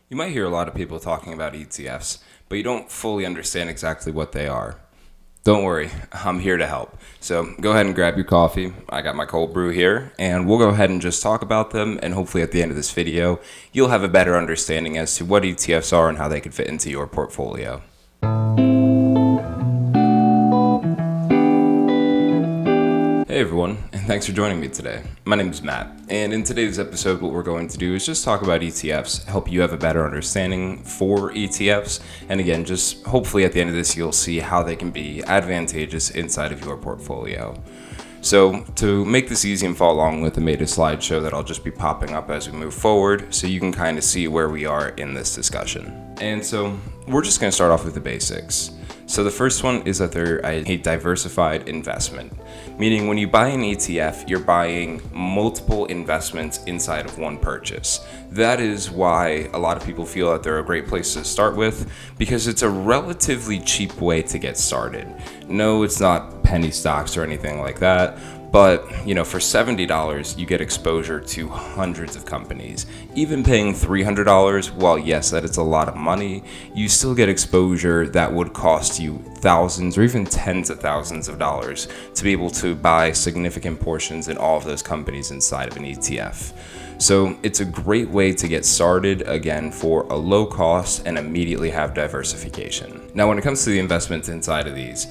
You might hear a lot of people talking about ETFs, but you don't fully understand exactly what they are. Don't worry, I'm here to help. So go ahead and grab your coffee. I got my cold brew here, and we'll go ahead and just talk about them. And hopefully, at the end of this video, you'll have a better understanding as to what ETFs are and how they can fit into your portfolio. Hey everyone, and thanks for joining me today. My name is Matt, and in today's episode what we're going to do is just talk about ETFs, help you have a better understanding for ETFs, and again, just hopefully at the end of this you'll see how they can be advantageous inside of your portfolio. So to make this easy and follow along with, I made a slideshow that I'll just be popping up as we move forward so you can kind of see where we are in this discussion. And so we're just going to start off with the basics. So the first one is that they're a diversified investment, meaning when you buy an ETF, you're buying multiple investments inside of one purchase. That is why a lot of people feel that they're a great place to start with, because it's a relatively cheap way to get started. No, it's not penny stocks or anything like that. But, for $70, you get exposure to hundreds of companies. Even paying $300, while yes, that is a lot of money, you still get exposure that would cost you thousands or even tens of thousands of dollars to be able to buy significant portions in all of those companies inside of an ETF. So it's a great way to get started, again, for a low cost and immediately have diversification. Now, when it comes to the investments inside of these,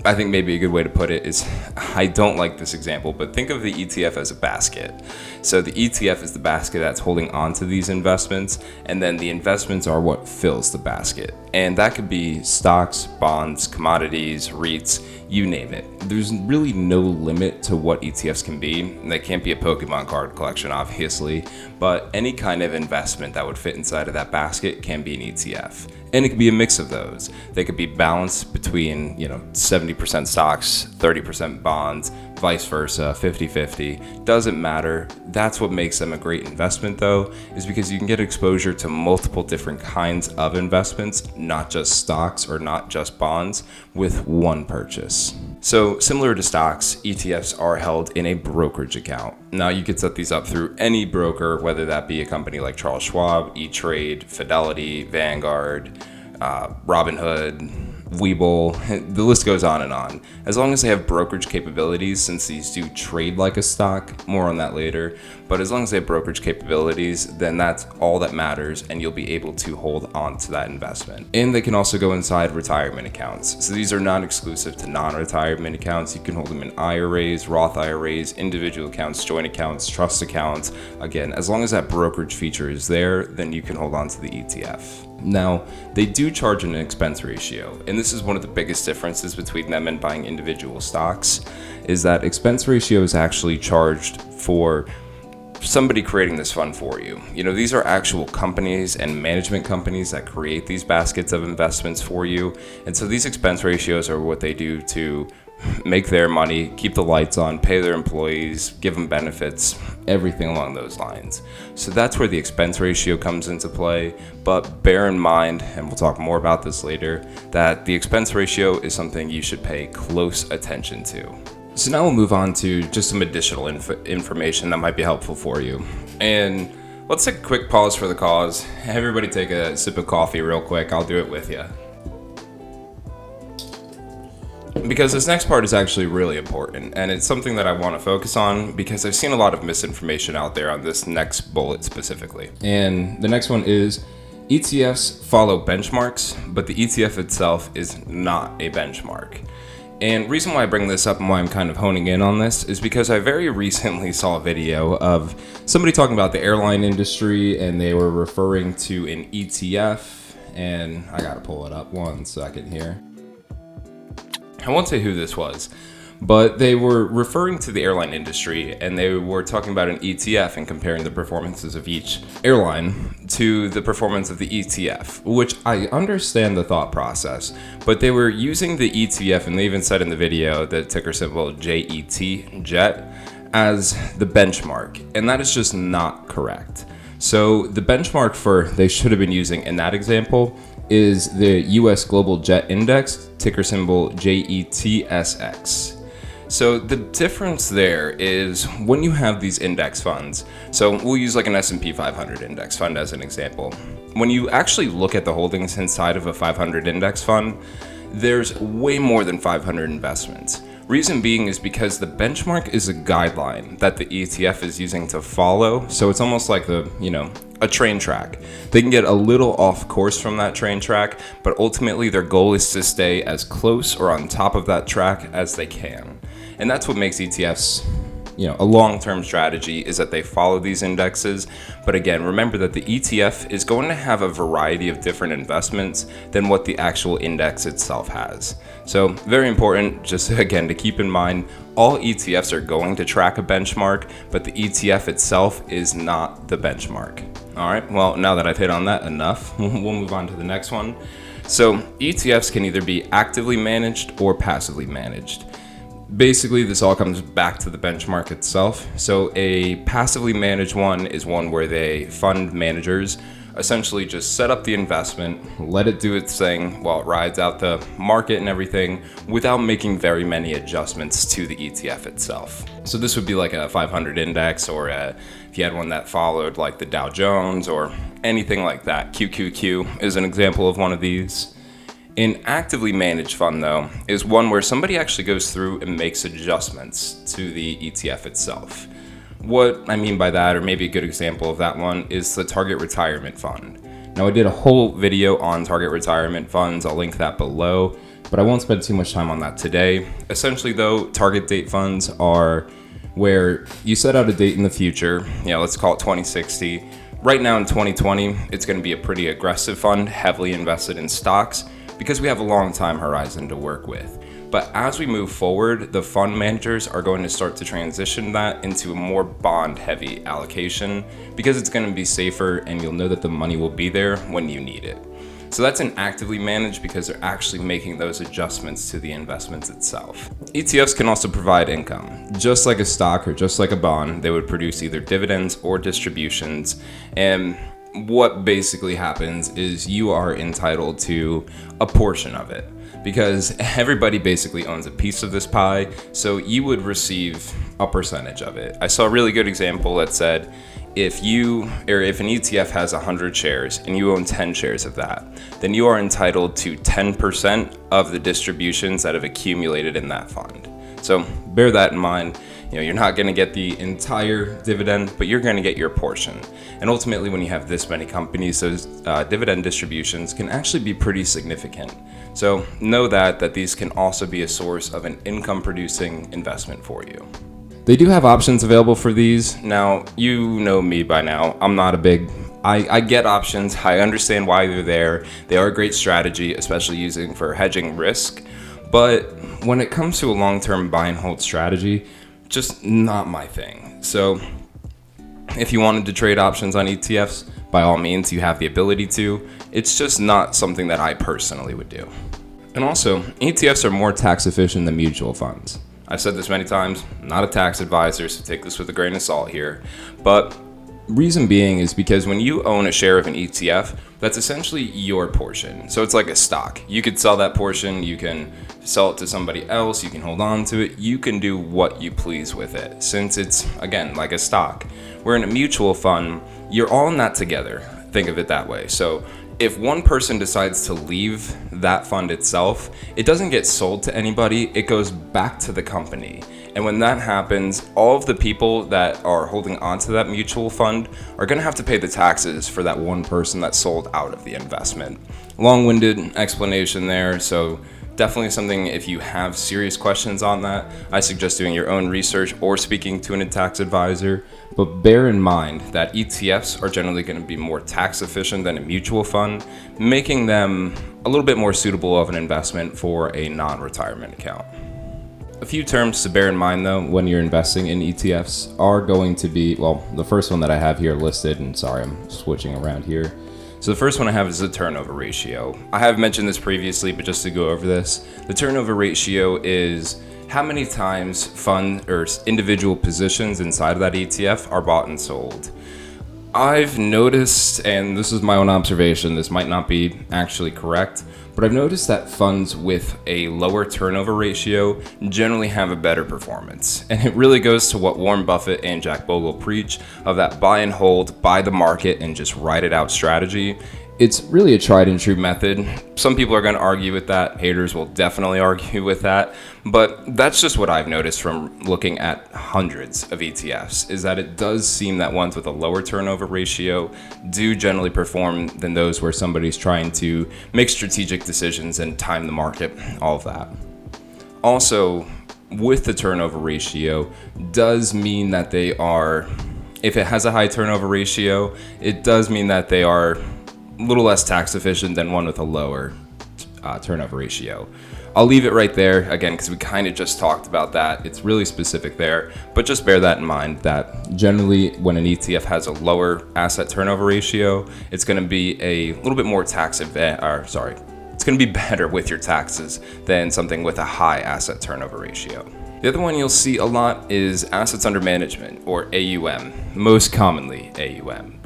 I think maybe a good way to put it is, I don't like this example, but think of the ETF as a basket. So the ETF is the basket that's holding on to these investments, and then the investments are what fills the basket. And that could be stocks, bonds, commodities, REITs, you name it. There's really no limit to what ETFs can be. They can't be a Pokemon card collection, obviously, but any kind of investment that would fit inside of that basket can be an ETF. And it could be a mix of those. They could be balanced between, 70% stocks, 30% bonds, vice versa, 50-50. Doesn't matter. That's what makes them a great investment, though, is because you can get exposure to multiple different kinds of investments, not just stocks or not just bonds, with one purchase. So similar to stocks, ETFs are held in a brokerage account. Now you can set these up through any broker, whether that be a company like Charles Schwab, E-Trade, Fidelity, Vanguard, Robinhood, Webull, the list goes on and on. As long as they have brokerage capabilities, since these do trade like a stock, more on that later, but as long as they have brokerage capabilities, then that's all that matters, and you'll be able to hold on to that investment. And they can also go inside retirement accounts. So these are not exclusive to non-retirement accounts. You can hold them in IRAs, Roth IRAs, individual accounts, joint accounts, trust accounts. Again, as long as that brokerage feature is there, then you can hold on to the ETF. Now, they do charge an expense ratio, and this is one of the biggest differences between them and buying individual stocks, is that expense ratio is actually charged for somebody creating this fund for you. These are actual companies and management companies that create these baskets of investments for you, and so these expense ratios are what they do to make their money, keep the lights on, pay their employees, give them benefits, everything along those lines. So that's where the expense ratio comes into play, but bear in mind, and we'll talk more about this later, that the expense ratio is something you should pay close attention to. So now we'll move on to just some additional information that might be helpful for you. And let's take a quick pause for the cause. Everybody take a sip of coffee real quick. I'll do it with you. Because this next part is actually really important, and it's something that I want to focus on because I've seen a lot of misinformation out there on this next bullet specifically. And the next one is ETFs follow benchmarks, but the ETF itself is not a benchmark. And reason why I bring this up and why I'm kind of honing in on this is because I very recently saw a video of somebody talking about the airline industry, and they were referring to an ETF, and I gotta pull it up 1 second here. I won't say who this was, but they were referring to the airline industry, and they were talking about an ETF and comparing the performances of each airline to the performance of the ETF, which I understand the thought process, but they were using the ETF, and they even said in the video the ticker symbol JET, JET, as the benchmark, and that is just not correct. So the benchmark they should have been using in that example is the US Global Jet Index, ticker symbol JETSX. So the difference there is when you have these index funds, so we'll use like an S&P 500 index fund as an example. when you actually look at the holdings inside of a 500 index fund, there's way more than 500 investments. Reason being is because the benchmark is a guideline that the ETF is using to follow. So it's almost like a train track. They can get a little off course from that train track, but ultimately their goal is to stay as close or on top of that track as they can. And that's what makes ETFs, a long-term strategy, is that they follow these indexes. But again, remember that the ETF is going to have a variety of different investments than what the actual index itself has. So very important, just again, to keep in mind, all ETFs are going to track a benchmark, but the ETF itself is not the benchmark. All right, well, now that I've hit on that enough, we'll move on to the next one. So ETFs can either be actively managed or passively managed. Basically, this all comes back to the benchmark itself. So a passively managed one is one where fund managers essentially just set up the investment, let it do its thing while it rides out the market and everything without making very many adjustments to the ETF itself. So this would be like a 500 index, or if you had one that followed like the Dow Jones or anything like that. QQQ is an example of one of these. An actively managed fund, though, is one where somebody actually goes through and makes adjustments to the ETF itself. What I mean by that, or maybe a good example of that one, is the Target Retirement Fund. Now, I did a whole video on target retirement funds. I'll link that below, but I won't spend too much time on that today. Essentially, though, target date funds are where you set out a date in the future, let's call it 2060. Right now in 2020, it's going to be a pretty aggressive fund, heavily invested in stocks, because we have a long time horizon to work with. But as we move forward, the fund managers are going to start to transition that into a more bond-heavy allocation, because it's going to be safer and you'll know that the money will be there when you need it. So that's an actively managed, because they're actually making those adjustments to the investments itself. ETFs can also provide income. Just like a stock or just like a bond, they would produce either dividends or distributions. And what basically happens is you are entitled to a portion of it, because everybody basically owns a piece of this pie, so you would receive a percentage of it. I saw a really good example that said if an ETF has 100 shares and you own 10 shares of that, then you are entitled to 10% of the distributions that have accumulated in that fund. So bear that in mind. You're not going to get the entire dividend, but you're going to get your portion. And ultimately, when you have this many companies, those dividend distributions can actually be pretty significant. So know that these can also be a source of an income-producing investment for you. They do have options available for these. Now, you know me by now. I'm not I get options. I understand why they're there. They are a great strategy, especially using for hedging risk. But when it comes to a long-term buy and hold strategy, just not my thing. So if you wanted to trade options on ETFs, by all means, you have the ability to. It's just not something that I personally would do. And also, ETFs are more tax efficient than mutual funds. I've said this many times, I'm not a tax advisor, so take this with a grain of salt here. But reason being is because when you own a share of an ETF, that's essentially your portion. So it's like a stock. You could sell that portion, you can sell it to somebody else, you can hold on to it, you can do what you please with it, since it's, again, like a stock. Where in a mutual fund, you're all in that together. Think of it that way. So if one person decides to leave that fund itself, it doesn't get sold to anybody, it goes back to the company. And when that happens, all of the people that are holding onto that mutual fund are going to have to pay the taxes for that one person that sold out of the investment. Long-winded explanation there, so definitely something, if you have serious questions on that, I suggest doing your own research or speaking to a tax advisor. But bear in mind that ETFs are generally going to be more tax efficient than a mutual fund, making them a little bit more suitable of an investment for a non-retirement account. A few terms to bear in mind, though, when you're investing in ETFs are going to be, well, the first one that I have here listed, and sorry, I'm switching around here. So the first one I have is the turnover ratio. I have mentioned this previously, but just to go over this, the turnover ratio is how many times fund or individual positions inside of that ETF are bought and sold. I've noticed, and this is my own observation, this might not be actually correct, but I've noticed that funds with a lower turnover ratio generally have a better performance. And it really goes to what Warren Buffett and Jack Bogle preach of that buy and hold, buy the market, and just ride it out strategy. It's really a tried and true method. Some people are going to argue with that. Haters will definitely argue with that. But that's just what I've noticed from looking at hundreds of ETFs, is that it does seem that ones with a lower turnover ratio do generally perform than those where somebody's trying to make strategic decisions and time the market, all of that. Also, with the turnover ratio does mean that they are, if it has a high turnover ratio, it does mean that they are a little less tax efficient than one with a lower turnover ratio. I'll leave it right there, again, because we kind of just talked about that. It's really specific there, but just bear that in mind that generally when an ETF has a lower asset turnover ratio, it's going to be a little bit more it's going to be better with your taxes than something with a high asset turnover ratio. The other one you'll see a lot is assets under management, or AUM, most commonly AUM.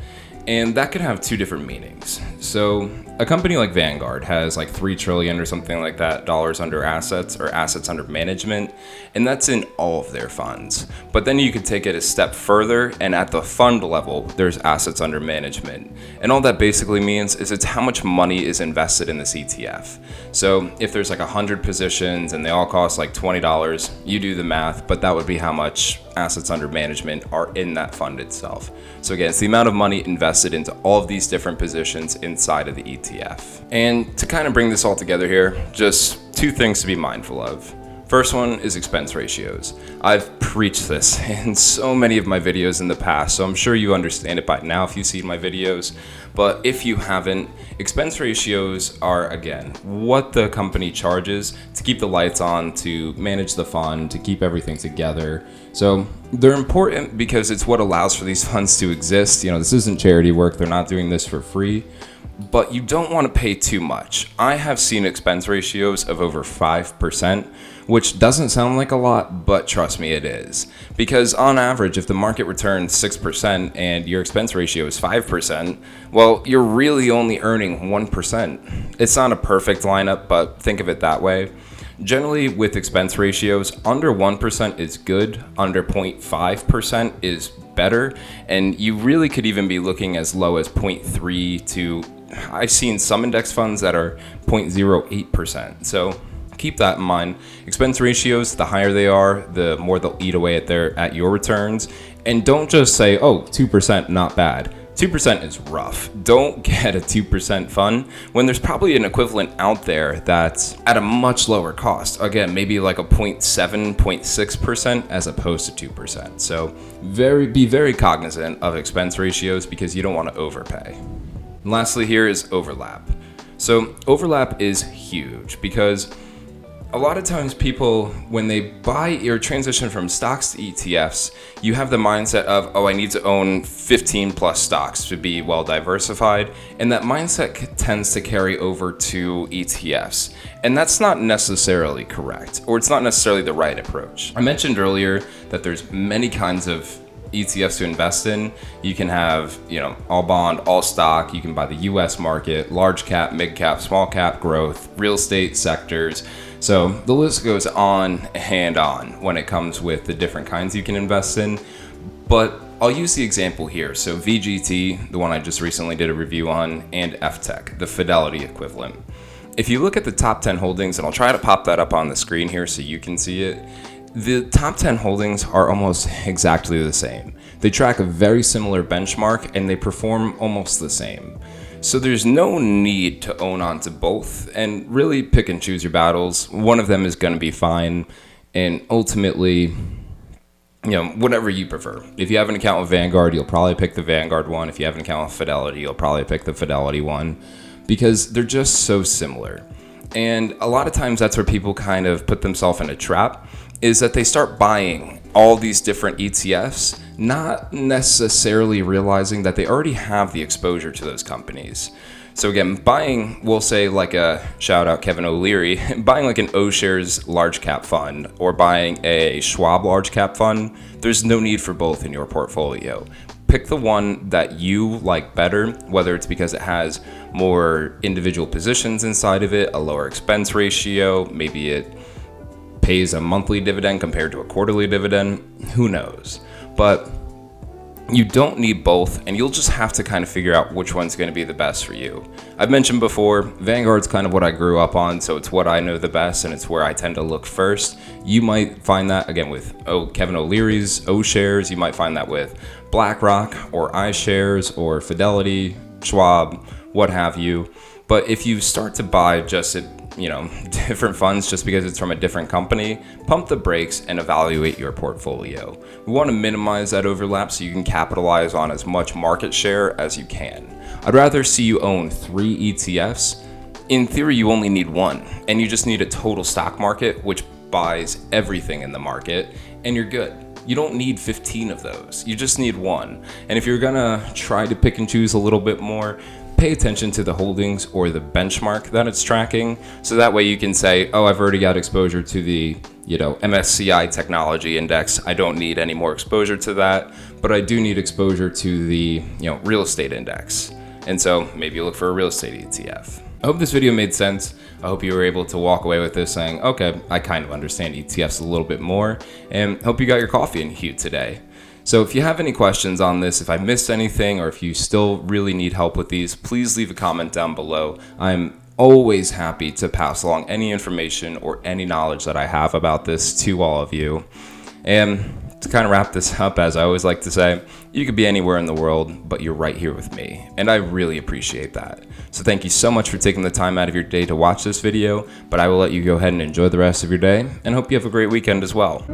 And that could have two different meanings. So a company like Vanguard has like $3 trillion or something like that dollars under assets, or assets under management, and that's in all of their funds. But then you could take it a step further, and at the fund level, there's assets under management. And all that basically means is it's how much money is invested in this ETF. So if there's like 100 positions and they all cost like $20, you do the math, but that would be how much assets under management are in that fund itself. So again, it's the amount of money invested into all of these different positions inside of the ETF. And to kind of bring this all together here, just two things to be mindful of. First one is expense ratios. I've preached this in so many of my videos in the past, so I'm sure you understand it by now if you've seen my videos. But if you haven't, expense ratios are, again, what the company charges to keep the lights on, to manage the fund, to keep everything together. So they're important because it's what allows for these funds to exist. You know, this isn't charity work. They're not doing this for free. But you don't want to pay too much. I have seen expense ratios of over 5%, which doesn't sound like a lot, but trust me, it is. Because on average, if the market returns 6% and your expense ratio is 5%, well, you're really only earning 1%. It's not a perfect lineup, but think of it that way. Generally, with expense ratios, under 1% is good, under 0.5% is better, and you really could even be looking as low as 0.3 to, I've seen some index funds that are 0.08%. So keep that in mind. Expense ratios, the higher they are, the more they'll eat away at your returns. And don't just say, oh, 2%, not bad. 2% is rough. Don't get a 2% fund when there's probably an equivalent out there that's at a much lower cost. Again, maybe like a 0.7, 0.6% as opposed to 2%. So be very cognizant of expense ratios because you don't want to overpay. And lastly here is overlap. So overlap is huge because a lot of times people, when they buy or transition from stocks to ETFs, you have the mindset of, oh, I need to own 15 plus stocks to be well diversified. And that mindset tends to carry over to ETFs. And that's not necessarily correct, or it's not necessarily the right approach. I mentioned earlier that there's many kinds of ETFs to invest in. You can have, all bond, all stock. You can buy the US market, large cap, mid cap, small cap, growth, real estate sectors. So the list goes on and on when it comes with the different kinds you can invest in. But I'll use the example here. So VGT, the one I just recently did a review on, and FTech, the Fidelity equivalent. If you look at the top 10 holdings, and I'll try to pop that up on the screen here so you can see it, the top 10 holdings are almost exactly the same. They track a very similar benchmark and they perform almost the same. So there's no need to own on to both and really pick and choose your battles. One of them is going to be fine, and ultimately, whatever you prefer. If you have an account with Vanguard, you'll probably pick the Vanguard one. If you have an account with Fidelity, you'll probably pick the Fidelity one because they're just so similar. And a lot of times that's where people kind of put themselves in a trap, is that they start buying all these different ETFs, not necessarily realizing that they already have the exposure to those companies. So again, buying, we'll say like a shout out Kevin O'Leary, buying like an O-Shares large cap fund or buying a Schwab large cap fund, there's no need for both in your portfolio. Pick the one that you like better, whether it's because it has more individual positions inside of it, a lower expense ratio, maybe it pays a monthly dividend compared to a quarterly dividend, who knows. But You don't need both, and you'll just have to kind of figure out which one's going to be the best for you. I've mentioned before, Vanguard's kind of what I grew up on, so it's what I know the best, and it's where I tend to look first. You might find that, again, with Kevin O'Leary's O-Shares. You might find that with BlackRock or iShares or Fidelity, Schwab, what have you. But if you start to buy just different funds just because it's from a different company, pump the brakes and evaluate your portfolio. We want to minimize that overlap so you can capitalize on as much market share as you can. I'd rather see you own 3 ETFs. In theory, you only need one, and you just need a total stock market, which buys everything in the market, and you're good. You don't need 15 of those. You just need one. And if you're gonna try to pick and choose a little bit more, pay attention to the holdings or the benchmark that it's tracking. So that way you can say, oh, I've already got exposure to the MSCI technology index. I don't need any more exposure to that, but I do need exposure to the real estate index. And so maybe you look for a real estate ETF. I hope this video made sense. I hope you were able to walk away with this saying, okay, I kind of understand ETFs a little bit more, and hope you got your coffee in hue today. So if you have any questions on this, if I missed anything, or if you still really need help with these, please leave a comment down below. I'm always happy to pass along any information or any knowledge that I have about this to all of you. And to kind of wrap this up, as I always like to say, you could be anywhere in the world, but you're right here with me. And I really appreciate that. So thank you so much for taking the time out of your day to watch this video, but I will let you go ahead and enjoy the rest of your day, and hope you have a great weekend as well.